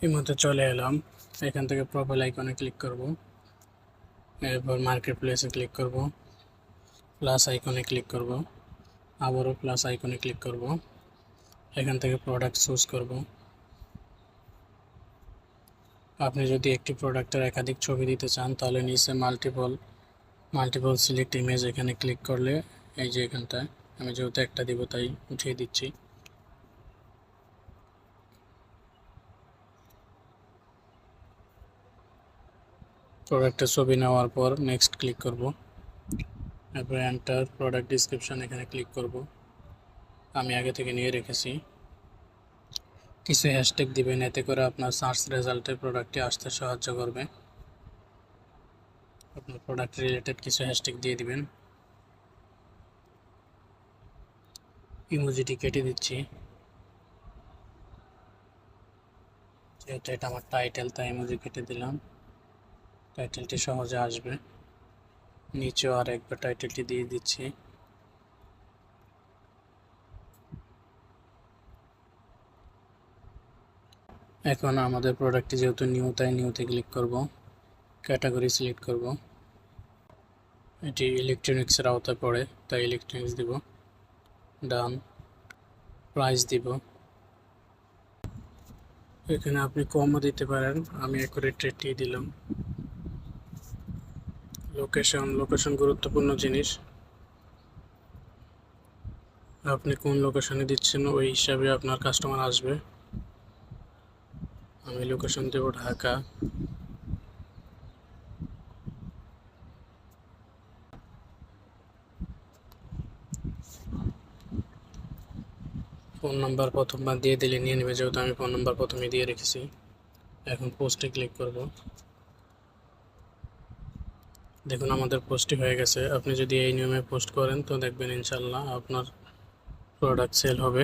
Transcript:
এই মতো চলে এলাম। এখান থেকে প্রোফাইল আইকনে ক্লিক করব, এরপর মার্কেট প্লেসে ক্লিক করব, প্লাস আইকনে ক্লিক করব, আবারও প্লাস আইকনে ক্লিক করব, এখান থেকে প্রোডাক্ট চুজ করব। আপনি যদি একটি প্রোডাক্টের একাধিক ছবি দিতে চান তাহলে নিচে মাল্টিপল সিলেক্ট ইমেজ এখানে ক্লিক করলে এই যে এখানটায় আমি যেহেতু একটা দিব তাই উঠিয়ে দিচ্ছি। প্রোডাক্টের ছবি নেওয়ার পর নেক্সট ক্লিক করব, এরপর এন্টার প্রোডাক্ট ডিসক্রিপশন এখানে ক্লিক করব। আমি আগে থেকে নিয়ে রেখেছি। কিছু হ্যাশট্যাগ দিবেন, এতে করে আপনার সার্চ রেজাল্টে প্রোডাক্টটি আসতে সাহায্য করবে। আপনার প্রোডাক্ট রিলেটেড কিছু হ্যাশট্যাগ দিয়ে দিবেন। ইমোজিটি কেটে দিচ্ছি, যেহেতু এটা আমার টাইটেল তাই ইমোজি কেটে দিলাম। টাইটেলটি সহজে আসবে। নিচেও আর একবার টাইটেলটি দিয়ে দিচ্ছি। এখন আমাদের প্রোডাক্টটি যেহেতু নিউ তাই নিউতে ক্লিক করব, ক্যাটাগরি সিলেক্ট করব। এটি ইলেকট্রনিক্সের আওতায় পড়ে তাই ইলেকট্রনিক্স দিব, ডান। প্রাইস দিব, এখানে আপনি কমও দিতে পারেন, আমি অ্যাকুরেট রেটটি দিলাম। লোকেশন গুরুত্বপূর্ণ জিনিস, আপনি কোন লোকেশনে দিচ্ছেন ওই হিসাবে আপনার কাস্টমার আসবে। আমি লোকেশন দেব ঢাকা। ফোন নাম্বার প্রথমবার দিয়ে দিলে নিয়ে নেবে, যেহেতু আমি ফোন নাম্বার প্রথমে দিয়ে রেখেছি। এখন পোস্টে ক্লিক করব। দেখুন আমাদের পোস্টটি হয়ে গেছে। আপনি যদি এই নিয়মে পোস্ট করেন তো দেখবেন ইনশাল্লাহ আপনার প্রোডাক্ট সেল হবে।